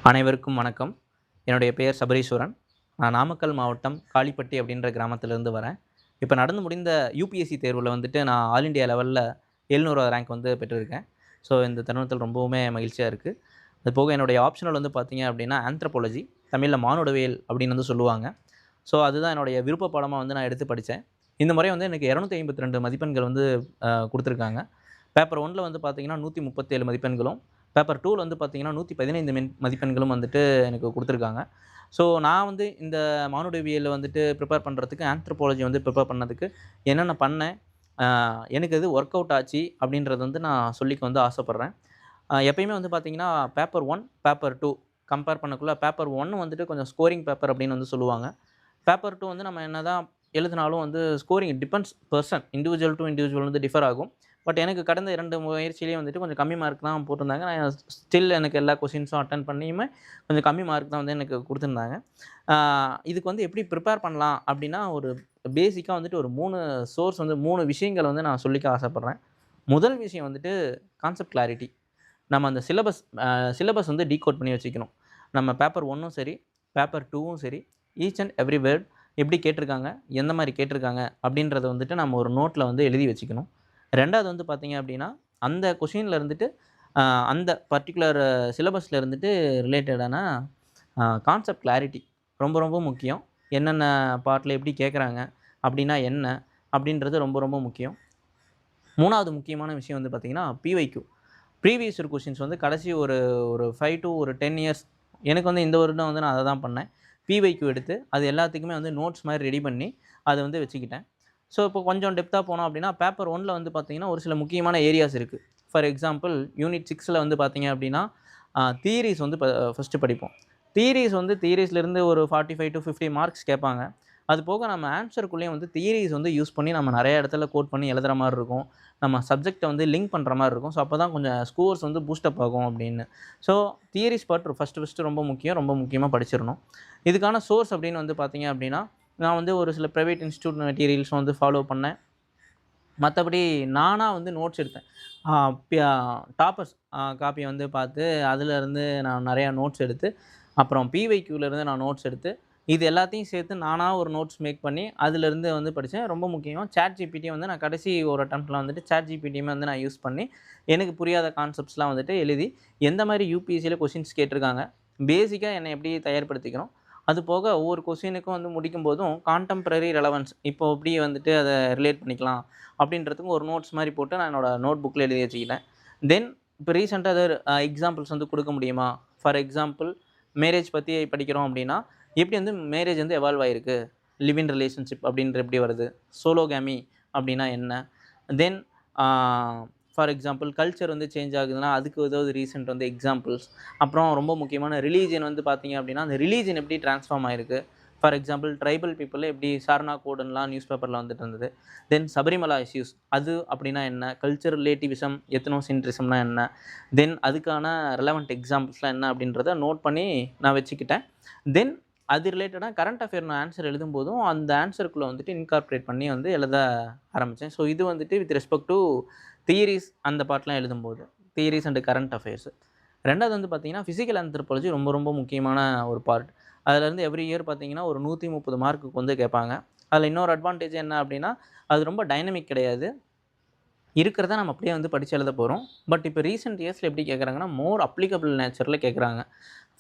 அனைவருக்கும் வணக்கம். என்னுடைய பெயர் சபரீஸ்வரன். நான் நாமக்கல் மாவட்டம் காளிப்பட்டி அப்படின்ற கிராமத்திலிருந்து வரேன். இப்ப நடந்து முடிந்த யுபிஎஸ்சி தேர்வுல வந்துட்டு நான் ஆல் இண்டியா லெவல்ல 700வது ரேங்க் வந்து பெற்றிருக்கேன். ஸோ இந்த தருணத்தில் ரொம்பவுமே மகிழ்ச்சியா இருக்கு. அதுபோக என்னுடைய ஆப்ஷனல் வந்து பார்த்தீங்க அப்படின்னா, ஆந்த்ரோபாலஜி தமிழ்ல மானுடவியல் அப்படின்னு வந்து சொல்லுவாங்க. ஸோ அதுதான் என்னுடைய விருப்ப பாடமா வந்து நான் எடுத்து படிச்சேன். இந்த முறை வந்து எனக்கு 252 மதிப்பெண்கள் வந்து குடுத்துருக்காங்க. பேப்பர் 1ல வந்து பார்த்தீங்கன்னா 137 மதிப்பெண்களும், பேப்பர் 2ல வந்து பார்த்தீங்கன்னா 115 மதிப்பெண்களும் வந்துட்டு எனக்கு குடுத்துருக்காங்க. ஸோ நான் வந்து இந்த மானுடவியல்ல வந்துட்டு ப்ரிப்பேர் பண்றதுக்கு ஆந்த்ரோபாலஜி வந்து ப்ரிப்பேர் பண்ணதுக்கு என்னென்ன பண்ணேன், அ எனக்கு எது ஒர்க் அவுட் ஆச்சு அப்படின்றத வந்து நான் சொல்லிக்க வந்து ஆசைப்படுறேன். எப்பயுமே வந்து பார்த்தீங்கன்னா, பேப்பர் 1, பேப்பர் 2 கம்பேர் பண்ணக்குள்ள பேப்பர் 1 வந்துட்டு கொஞ்சம் ஸ்கோரிங் பேப்பர் அப்படின்னு வந்து சொல்லுவாங்க. பேப்பர் 2 வந்து நம்ம என்னதான் எழுதினாலும் வந்து scoring depends person individual to individual வந்து டிஃபர் ஆகும். பட் எனக்கு கடந்த 2 முயற்சியிலேயே வந்துட்டு கொஞ்சம் கம்மி மார்க் தான் போட்டிருந்தாங்க. நான் ஸ்டில் எனக்கு எல்லா கொஸ்டின்ஸும் அட்டெண்ட் பண்ணியுமே கொஞ்சம் கம்மி மார்க் தான் வந்து எனக்கு குடுத்துருந்தாங்க. ஆ இதுக்கு வந்து எப்படி ப்ரிப்பேர் பண்ணலாம் அப்படின்னா, ஒரு பேசிக்கா வந்துட்டு ஒரு 3 சோர்ஸ் வந்து 3 விஷயங்கள வந்து நான் சொல்லிக்க ஆசைப்படுறேன். முதல் விஷயம் வந்துட்டு கான்செப்ட் கிளாரிட்டி. நம்ம அந்த சிலபஸ் வந்து டீகோட் பண்ணி வச்சுக்கணும். நம்ம பேப்பர் 1ம் சரி, பேப்பர் 2வும் சரி, ஈச் அண்ட் எவ்ரி வேர்ட் எப்படி கேட்டிருக்காங்க, எந்த மாரி கேட்டிருக்காங்க அப்படின்றத வந்துட்டு நம்ம ஒரு நோட்ல வந்து எழுதி வச்சுக்கணும். 2வது வந்து பார்த்தீங்க அப்படின்னா, அந்த கொஸ்டின்ல இருந்துட்டு அ அந்த பர்ட்டிகுலர் சிலபஸ்ல இருந்துட்டு ரிலேட்டடான கான்செப்ட் கிளாரிட்டி ரொம்ப ரொம்ப முக்கியம். என்னென்ன பார்ட்ல எப்படி கேட்குறாங்க, அப்படின்னா என்ன? அப்படின்றது ரொம்ப ரொம்ப முக்கியம். 3வது முக்கியமான விஷயம் வந்து பார்த்தீங்கன்னா, பிஒய்க்யூ. ப்ரீவியஸ் இயர் கொஸ்டின்ஸ் வந்து கடைசி ஒரு ஒரு 5 டூ ஒரு 10 இயர்ஸ் எனக்கு வந்து இந்த வருடம் வந்து நான் அத தான் பண்ணேன். பிஒய்க்யூ எடுத்து அது எல்லாத்துக்குமே வந்து நோட்ஸ் மாரி ரெடி பண்ணி அத வந்து வச்சுக்கிட்டேன். ஸோ, இப்போ கொஞ்சம் டெப்த்தா போனோம் அப்டின்னா, பேப்பர் 1ல வந்து பார்த்தீங்கன்னா, ஒரு சில முக்கியமான ஏரியாஸ் இருக்கு. ஃபார் எக்ஸாம்பிள் யூனிட் 6ல வந்து பார்த்தீங்க அப்டின்னா, தியரீஸ் வந்து ஃபர்ஸ்ட்டு படிப்போம். தியரீஸ்லேருந்து ஒரு 45 டூ 50 மார்க்ஸ் கேட்பாங்க. அது போக நம்ம ஆன்ஸருக்குள்ளேயும் வந்து தியரீஸ் வந்து யூஸ் பண்ணி நம்ம நெறைய இடத்துல கோட் பண்ணி எழுதுற மாரி இருக்கும். நம்ம சப்ஜெக்ட்ட வந்து லிங்க் பண்ற மாரி இருக்கும். ஸோ, அப்பதான் கொஞ்சம் ஸ்கோர்ஸ் வந்து பூஸ்டப் ஆகும் அப்டின்னு. ஸோ, தியரீஸ் பார்ட் ஃபர்ஸ்ட்டு ரொம்ப முக்கியம். ரொம்ப முக்கியமா படிச்சிரணும். இதுக்கான சோர்ஸ் அப்டின்னு வந்து பார்த்தீங்க அப்டின்னா, நான் வந்து ஒரு சில பிரைவேட் இன்ஸ்டிடியூட் மெட்டீரியல்ஸும் வந்து ஃபாலோ பண்ணேன். மத்தபடி நானா வந்து நோட்ஸ் எடுத்தேன். ஆ பியா டாப்பர்ஸ் காப்பிய வந்து பார்த்து, அதிலருந்து நான் நெறையா நோட்ஸ் எடுத்து, அப்புறம் பிஒய்க்யூலருந்து நான் நோட்ஸ் எடுத்து, இது எல்லாத்தையும் சேர்த்து நானா ஒரு நோட்ஸ் மேக் பண்ணி, அதிலருந்து வந்து படிச்சேன். ரொம்ப முக்கியம் ChatGPT வந்து நான் கடைசி ஒரு அட்டெம்ப்ட்ல வந்துட்டு ChatGPTயுமே வந்து நான் யூஸ் பண்ணி, எனக்கு புரியாத கான்செப்ட்ஸ்லாம் வந்துட்டு எழுதி, எந்த மாரி யுபிஎஸ்சில கொஸ்டின்ஸ் கேட்டிருக்காங்க, பேசிக்கா என்னை எப்படி தயார்படுத்திக்கணும், அது போக ஒவ்வொரு கொஸ்டினுக்கும் வந்து முடிக்கும்போதும் கான்டெம்பரரி ரெலவன்ஸ் இப்போ எப்படி வந்துட்டு அத ரிலேட் பண்ணிக்கலாம் அப்படின்றதுக்கு ஒரு நோட்ஸ் மாரி போட்டு நான் என்னோட நோட் புக்ல எழுதி வச்சுக்கிட்டேன். தென் இப்போ ரீசென்ட்டா ஏதாவது எக்ஸாம்பிள்ஸ் வந்து குடுக்க முடியுமா? ஃபார் எக்ஸாம்பிள் மேரேஜ் பத்தி படிக்கிறோம் அப்படின்னா, எப்படி வந்து மேரேஜ் வந்து எவால்வ் ஆயிருக்கு? லிவ் இன் ரிலேஷன்ஷிப் அப்படின்றது எப்படி வருது? சோலோகேமி அப்படின்னா என்ன? தென் ஆ ஃபார் எக்ஸாம்பிள் கல்ச்சர் வந்து சேஞ்ச் ஆகுதுன்னா, அதுக்கு ஏதாவது ரீசென்ட் வந்து எக்ஸாம்பிள்ஸ். அப்புறம் ரொம்ப முக்கியமான ரிலிஜியன் வந்து பார்த்தீங்க அப்படின்னா, அந்த ரிலிஜியன் எப்படி ட்ரான்ஸ்ஃபார்ம் ஆயிருக்கு? ஃபார் எக்ஸாம்பிள் ட்ரைபல் பீப்பிள்ல எப்படி சாரணா கோடுன்லாம் நியூஸ் பேப்பர்ல வந்துட்டு இருந்தது. தென் சபரிமலா இஷ்யூஸ் அது அப்படின்னா என்ன? கல்ச்சர் ரிலேட்டிவிசம், எத்னோசென்ட்ரிசம்னா என்ன? தென் அதுக்கான ரெலவன்ட் எக்ஸாம்பிள்ஸ்லாம் என்ன? அப்படின்றத நோட் பண்ணி நான் வச்சுக்கிட்டேன். தென் அது ரிலேட்டடா கரண்ட் அஃபேர் நான் ஆன்ஸர் எழுதும்போதும், அந்த ஆன்ஸருக்குள்ள வந்துட்டு இன்கார்ப்பரேட் பண்ணி வந்து எழுத ஆரம்பிச்சேன். ஸோ இது வந்துட்டு வித் ரெஸ்பெக்ட் டூ தியரீஸ் அந்த பார்ட்லாம் எழுதும்போது. தியரீஸ் அண்ட் கரண்ட் அஃபேர்ஸ். 2வது வந்து பார்த்தீங்கன்னா, பிசிக்கல் ஆந்த்ரோபாலஜி ரொம்ப ரொம்ப முக்கியமான ஒரு பார்ட். அதுலேருந்து எவ்ரி இயர் பார்த்தீங்கன்னா, ஒரு 130 மார்க்குக்கு வந்து கேட்பாங்க. அதில இன்னொரு அட்வான்டேஜ் என்ன அப்டின்னா, அது ரொம்ப டைனமிக் கிடையாது. இருக்கிறத நம்ம அப்படியே வந்து படிச்சு எழுத போறோம். பட் இப்ப ரீசென்ட் இயர்ஸ்ல எப்படி கேட்குறாங்கன்னா, மோர் அப்ளிகபிள் நேச்சர்ல கேட்குறாங்க.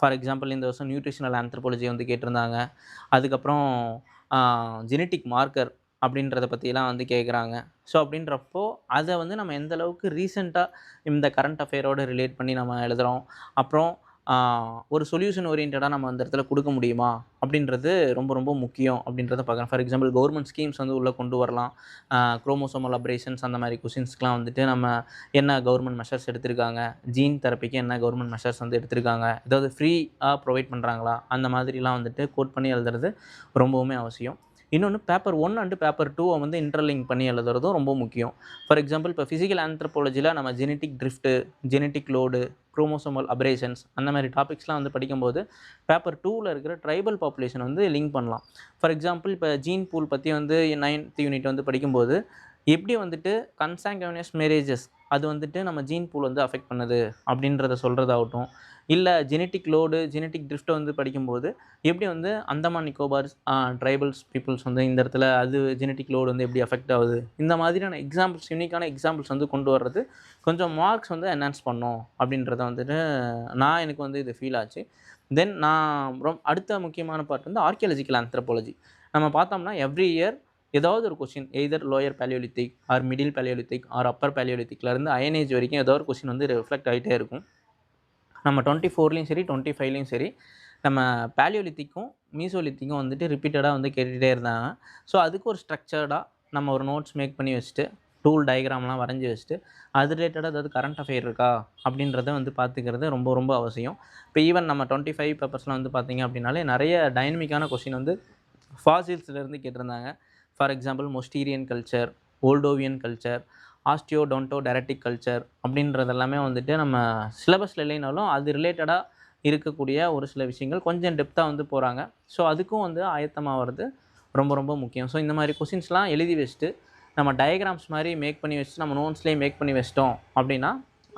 ஃபார் எக்ஸாம்பிள் இந்த வருஷம் நியூட்ரிஷனல் ஆந்த்ரோபாலஜி வந்து கேட்டிருந்தாங்க. அதுக்கப்புறம் ஆ ஜெனடிக் மார்க்கர் அப்படின்றத பத்திலாம் வந்து கேட்குறாங்க. ஸோ அப்படின்றப்போ, அத வந்து நம்ம எந்த அளவுக்கு ரீசென்ட்டா இந்த கரண்ட் அஃபேரோட ரிலேட் பண்ணி நம்ம எழுதுறோம். அப்புறம் ஆ ஒரு சொல்யூஷன் ஓரியன்டடா நம்ம அந்த இடத்துல குடுக்க முடியுமா? அப்படின்றது ரொம்ப ரொம்ப முக்கியம் அப்படின்றத பார்க்குறேன். ஃபார் எக்ஸாம்பிள் கவர்ன்மென்ட் ஸ்கீம்ஸ் வந்து உள்ள கொண்டு வரலாம். குரோமோசோமல் அபரேஷன்ஸ் அந்த மாரி கொஸ்டின்ஸ்க்குலாம் வந்துட்டு நம்ம என்ன கவர்ன்மென்ட் மெஷர்ஸ் எடுத்திருக்காங்க? ஜீன் தெரபிக்கு என்ன கவர்ன்மென்ட் மெஷர்ஸ் வந்து எடுத்திருக்காங்க? ஏதாவது ஃப்ரீயா ப்ரொவைட் பண்றாங்களா? அந்த மாதிரிலாம் வந்துட்டு கோட் பண்ணி எழுதுறது ரொம்பவுமே அவசியம். இன்னொன்னு பேப்பர் 1 அண்ட் பேப்பர் 2வ வந்து இன்டர்லிங்க் பண்ணி எழுதுறதும் ரொம்ப முக்கியம். ஃபார் எக்ஸாம்பிள் இப்ப பிசிக்கல் ஆந்த்ரோபாலஜில நம்ம genetic drift, genetic load, chromosomal operations அந்த மாரி டாபிக்ஸ்லாம் வந்து படிக்கும்போது, பேப்பர் 2ல இருக்கிற ட்ரைபல் பாப்புலேஷன் வந்து லிங்க் பண்ணலாம். ஃபார் எக்ஸாம்பிள் இப்ப ஜீன் பூல் பத்தி வந்து 9த் யூனிட் வந்து படிக்கும்போது, எப்படி வந்துட்டு கன்சாங்குயினியஸ் மேரேஜஸ் அது வந்துட்டு நம்ம ஜீன் பூல் வந்து அஃபெக்ட் பண்ணுது அப்படின்றத சொல்கிறதாகட்டும், இல்லை ஜெனட்டிக் லோடு, ஜெனட்டிக் ட்ரிஃப்ட்டை வந்து படிக்கும்போது எப்படி வந்து அந்தமான் நிக்கோபார் ட்ரைபல்ஸ் பீப்புள்ஸ் வந்து இந்த இடத்துல அது ஜெனட்டிக் லோடு வந்து எப்படி அஃபெக்ட் ஆகுது, இந்த மாதிரியான எக்ஸாம்பிள்ஸ், யூனிக்கான எக்ஸாம்பிள்ஸ் வந்து கொண்டு வர்றது கொஞ்சம் மார்க்ஸ் வந்து என்ஹான்ஸ் பண்ணும் அப்படின்றத வந்துட்டு எனக்கு வந்து இது ஃபீல் ஆச்சு. தென் நான் அடுத்த முக்கியமான பார்ட் வந்து ஆர்க்கியாலஜிக்கல் ஆந்த்ரோபாலஜி. நம்ம பார்த்தோம்னா எவ்ரி இயர் ஏதாவது ஒரு question either lower palaeolithic or middle palaeolithic or upper பேலியோலித்திக்லேருந்து அயன் ஏஜ் வரைக்கும் ஏதோ ஒரு கொஸ்டின் வந்து ரிஃப்ளெக்ட் ஆகிட்டே இருக்கும். நம்ம 24லேயும் சரி 25லேயும் சரி நம்ம பேலியோலித்திக்கும் மீசோலித்திக்கும் வந்துட்டு ரிப்பீட்டடாக வந்து கேட்டுகிட்டே இருந்தாங்க. ஸோ அதுக்கு ஒரு ஸ்ட்ரக்சர்டாக நம்ம ஒரு நோட்ஸ் மேக் பண்ணி வச்சுட்டு டூல் டயக்ராம்லாம் வரைஞ்சி வச்சுட்டு அது ரிலேட்டடாக ஏதாவது கரண்ட் அஃபேர் இருக்கா அப்படின்றத வந்து பார்த்துக்கிறது ரொம்ப ரொம்ப அவசியம். இப்போ ஈவன் நம்ம 25 பேப்பர்ஸ்லாம் வந்து பார்த்திங்க அப்படின்னாலே நிறைய டைனமிக்கான கொஸ்டின் வந்து ஃபாசில்ஸ்லேருந்து கேட்டிருந்தாங்க. For example Mousterian culture, Oldowan culture, osteodontokeratic culture அப்படின்றது எல்லாமே வந்துட்டு நம்ம சிலபஸில் இல்லைனாலும் அது ரிலேட்டடாக இருக்கக்கூடிய ஒரு சில விஷயங்கள் கொஞ்சம் டெப்த்தாக வந்து போகிறாங்க. ஸோ அதுக்கும் வந்து ஆயத்தமாகிறது ரொம்ப ரொம்ப முக்கியம். ஸோ இந்த மாதிரி கொஸ்டின்ஸ்லாம் எழுதி வச்சுட்டு நம்ம டயக்ராம்ஸ் மாதிரி மேக் பண்ணி வச்சுட்டு நம்ம நோட்ஸ்லேயே மேக் பண்ணி வச்சிட்டோம் அப்படின்னா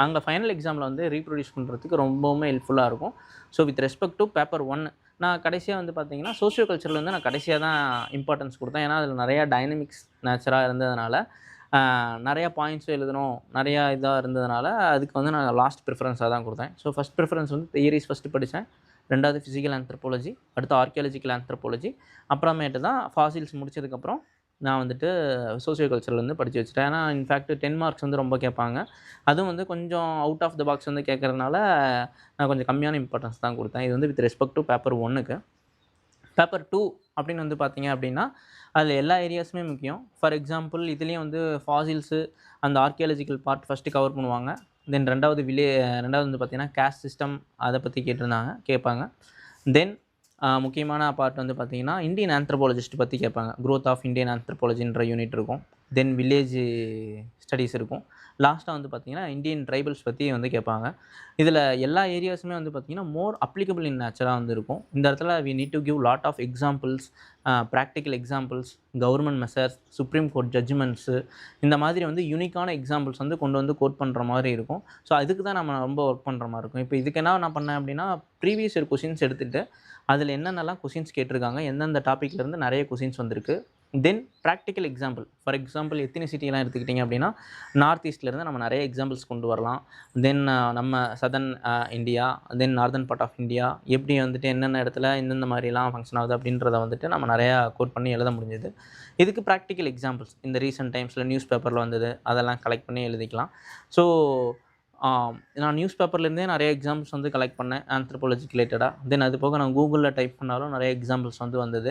அங்கே ஃபைனல் எக்ஸாமில் வந்து ரீப்ரொடியூஸ் பண்ணுறதுக்கு ரொம்பவுமே ஹெல்ப்ஃபுல்லாக இருக்கும். So with respect to paper 1 நான் கடைசியாக வந்து பார்த்தீங்கன்னா சோஷியோ கல்ச்சரில் வந்து நான் கடைசியாக தான் இம்பார்ட்டன்ஸ் கொடுத்தேன். ஏன்னா அதில் நிறையா டைனமிக்ஸ் நேச்சராக இருந்ததுனால நிறையா பாயிண்ட்ஸும் எழுதணும், நிறையா இதாக இருந்ததுனால அதுக்கு வந்து நான் லாஸ்ட் ப்ரிஃபரன்ஸாக தான் கொடுத்தேன். ஸோ ஃபஸ்ட் ப்ரிஃபரன்ஸ் வந்து தியரிஸ் ஃபஸ்ட்டு படித்தேன், 2வது ஃபிசிக்கல் ஆந்த்ரோபாலஜி, அடுத்து ஆர்க்கியாலஜிக்கல் ஆந்த்ரோபாலஜி, அப்புறமேட்டு தான் ஃபாசில்ஸ் முடிச்சதுக்கப்புறம் நான் வந்துட்டு சோஷியோ கல்ச்சரில் வந்து படித்து வச்சுட்டேன். ஏன்னா இன்ஃபேக்ட் 10 மார்க்ஸ் வந்து ரொம்ப கேட்பாங்க. அதுவும் வந்து கொஞ்சம் அவுட் ஆஃப் த பாக்ஸ் வந்து கேட்கறதுனால நான் கொஞ்சம் கம்மியான இம்பார்ட்டன்ஸ் தான் கொடுத்தேன். இது வந்து வித் ரெஸ்பெக்ட் டு பேப்பர் 1க்கு. பேப்பர் 2 அப்படின்னு வந்து பார்த்தீங்க அப்படின்னா அதில் எல்லா ஏரியாஸுமே முக்கியம். ஃபார் எக்ஸாம்பிள் இதுலேயும் வந்து ஃபாசில்ஸு அந்த ஆர்க்கியாலஜிக்கல் பார்ட் ஃபஸ்ட்டு கவர் பண்ணுவாங்க. தென் 2வது வந்து பார்த்தீங்கன்னா கேஸ்ட் சிஸ்டம் அதை பற்றி கேட்பாங்க. தென் முக்கியமான பார்ட் வந்து பார்த்தீங்கன்னா இந்தியன் ஆந்த்ரோபாலஜிஸ்ட் பற்றி கேட்பாங்க. க்ரோத் ஆஃப் இந்தியன் ஆந்த்ரோபாலஜின்ற யூனிட் இருக்கும். தென் வில்லேஜ் ஸ்டடீஸ் இருக்கும். லாஸ்ட்டாக வந்து பார்த்தீங்கன்னா இந்தியன் ட்ரைபல்ஸ் பற்றி வந்து கேட்பாங்க. இதில் எல்லா ஏரியாஸுமே வந்து பார்த்தீங்கன்னா மோர் அப்ளிகபிள் இன் நேச்சராக வந்து இருக்கும். இந்த இடத்துல we need to give lot of examples, practical examples, government measures, supreme court judgements, இந்த மாதிரி வந்து யூனிக்கான எக்ஸாம்பிள்ஸ் வந்து கொண்டு வந்து கோட் பண்ணுற மாதிரி இருக்கும். ஸோ அதுக்கு தான் நம்ம ரொம்ப ஒர்க் பண்ணுற மாதிரி இருக்கும். இப்போ இதுக்கு என்ன நான் பண்ணேன் அப்படின்னா ப்ரீவியஸ் இயர் கொஷின்ஸ் எடுத்துகிட்டு அதில் என்னென்னலாம் கொஷின்ஸ் கேட்டிருக்காங்க, எந்தெந்த டாப்பிக்லேருந்து நிறைய கொஷின்ஸ் வந்திருக்கு. தென் ப்ராக்டிக்கல் எக்ஸாம்பிள், ஃபார் எக்ஸாம்பிள் எத்தினிசிட்டிலாம் எடுத்துக்கிட்டிங்க அப்படின்னா நார்த் ஈஸ்ட்லேருந்து நம்ம நிறைய எக்ஸாம்பிள்ஸ் கொண்டு வரலாம். தென் நம்ம southern India, then northern part of India எப்படி வந்துட்டு என்னென்ன இடத்துல எந்தெந்த மாதிரிலாம் ஃபங்க்ஷன் ஆகுது அப்படின்றத வந்துட்டு நம்ம நிறையா கோட் பண்ணி எழுத முடிஞ்சது. இதுக்கு ப்ராக்டிக்கல் எக்ஸாம்பிள்ஸ் இந்த ரீசெண்ட் டைம்ஸில் நியூஸ் பேப்பரில் வந்தது அதெல்லாம் கலெக்ட் பண்ணி எழுதிக்கலாம். ஸோ நான் நியூஸ் பேப்பர்லேருந்தே நிறைய எக்ஸாம்பிள்ஸ் வந்து கலெக்ட் பண்ணேன் ஆந்த்ரோபாலஜிக்கு ரிலேட்டடாக. தென் அது போக நான் கூகுளில் டைப் பண்ணாலும் நிறைய எக்ஸாம்பிள்ஸ் வந்து வந்தது.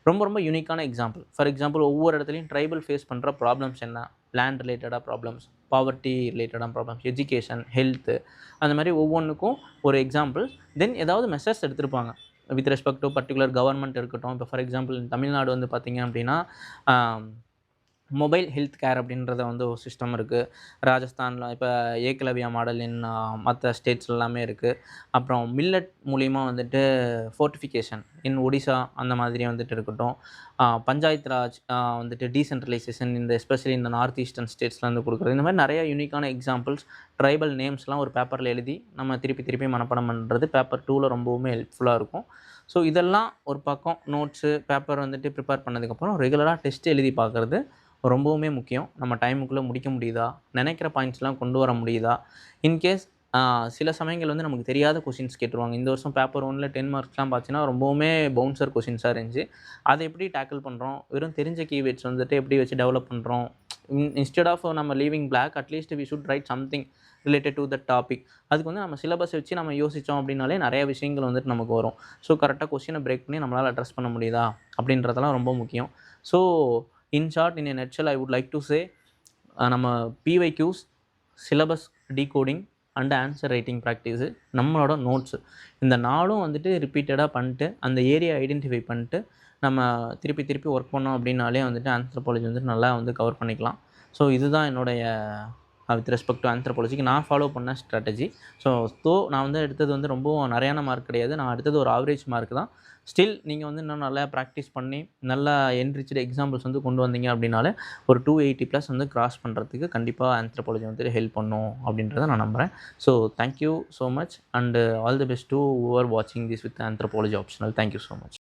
ரொம்ப ரொம்ப யூனிக்கான எக்ஸாம்பிள். ஃபார் எக்ஸாம்பிள் ஒவ்வொரு இடத்துலையும் ட்ரைபல் ஃபேஸ் பண்ணுற ப்ராப்ளம்ஸ் என்ன, லேண்ட் ரிலேட்டடாக ப்ராப்ளம்ஸ், பாவர்ட்டி ரிலேட்டடான ப்ராப்ளம்ஸ், எஜுகேஷன், ஹெல்த்து, அந்த மாதிரி ஒவ்வொன்றுக்கும் ஒரு எக்ஸாம்பிள். தென் ஏதாவது மெஷர்ஸ் எடுத்திருப்பாங்க with respect to particular government இருக்கட்டும். இப்போ ஃபார் எக்ஸாம்பிள் தமிழ்நாடு வந்து பார்த்திங்க அப்படின்னா மொபைல் ஹெல்த் கேர் அப்படின்றத வந்து ஒரு சிஸ்டம் இருக்குது. ராஜஸ்தானில் இப்போ ஏகலவ்யா மாடல் மற்ற ஸ்டேட்ஸ் எல்லாமே இருக்குது. அப்புறம் மில்லட் மூலிமா வந்துட்டு ஃபோர்ட்டிஃபிகேஷன் இன் ஒடிசா அந்த மாதிரி வந்துட்டு இருக்கட்டும். பஞ்சாயத்து ராஜ் வந்துட்டு டீசென்ட்ரலைசேஷன் இந்த எஸ்பெஷலி இந்த நார்த் ஈஸ்டர்ன் ஸ்டேட்ஸில் வந்து கொடுக்குறது. இந்த மாதிரி நிறையா யூனிக்கான எக்ஸாம்பிள்ஸ், ட்ரைபல் நேம்ஸ்லாம் ஒரு பேப்பரில் எழுதி நம்ம திருப்பி மனப்பாடம் பண்ணுறது பேப்பர் 2ல் ரொம்பவுமே ஹெல்ப்ஃபுல்லாக இருக்கும். ஸோ இதெல்லாம் ஒரு பக்கம் நோட்ஸு பேப்பர் வந்துட்டு ப்ரிப்பேர் பண்ணதுக்கப்புறம் ரெகுலராக டெஸ்ட் எழுதி பார்க்குறது ரொம்பவுமே முக்கியம். நம்ம டைமுக்குள்ளே முடிக்க முடியுதா, நினைக்கிற பாயிண்ட்ஸ்லாம் கொண்டு வர முடியுதா. இன்கேஸ் சில சமயங்கள் வந்து நமக்கு தெரியாத கொஷின்ஸ் கேட்டுருவாங்க. இந்த வருஷம் பேப்பர் 1ல் 10 மார்க்ஸ்லாம் பார்த்தீங்கன்னா ரொம்பவுமே பவுன்சர் கொஷின்ஸாக இருந்துச்சு. அதை எப்படி டேக்கிள் பண்ணுறோம், வெறும் தெரிஞ்ச கீவேர்ட்ஸ் வந்துட்டு எப்படி வச்சு டெவலப் பண்ணுறோம். இன்ஸ்டெட் ஆஃப் நம்ம leaving black at least we should right something related to that topic. அதுக்கு வந்து நம்ம சிலபஸ் வச்சு நம்ம யோசித்தோம் அப்படின்னாலே நிறைய விஷயங்கள் வந்துட்டு நமக்கு வரும். ஸோ கரெக்டாக கொஸ்டினை பிரேக் பண்ணி நம்மளால் அட்ரஸ் பண்ண முடியுதா அப்படின்றதெல்லாம் ரொம்ப முக்கியம். So in short, in a nutshell, I would like to say நம்ம PYQs, syllabus decoding and answer writing practice, நம்மளோட நோட்ஸு, இந்த நாளும் வந்துட்டு ரிப்பீட்டடாக பண்ணிட்டு அந்த ஏரியா ஐடென்டிஃபை பண்ணிட்டு நம்ம திருப்பி ஒர்க் பண்ணோம் அப்படின்னாலே வந்துட்டு ஆந்த்ரோபாலஜி வந்துட்டு நல்லா வந்து கவர் பண்ணிக்கலாம். ஸோ இதுதான் என்னுடைய வித் ரெஸ்பெக்ட் டு ஆந்த்ரோபாலஜிக்கு நான் ஃபாலோ பண்ண ஸ்ட்ராட்டஜி. ஸோ நான் வந்து எடுத்தது வந்து ரொம்பவும் நிறையான மார்க் கிடையாது. நான் எடுத்தது ஒரு ஆவரேஜ் மார்க் தான். ஸ்டில் நீங்கள் வந்து இன்னும் நல்லா ப்ராக்டிஸ் பண்ணி நல்லா என்ரிச்டு எக்ஸாம்பிள்ஸ் வந்து கொண்டு வந்தீங்க அப்படின்னாலே ஒரு 280+ வந்து கிராஸ் பண்ணுறதுக்கு கண்டிப்பாக ஆந்த்ரோபாலஜி வந்து ஹெல்ப் பண்ணும் அப்படின்றத நான் நம்புகிறேன். So thank you so much and all the best to who are வாட்சிங் this with anthropology optional. Thank you so much.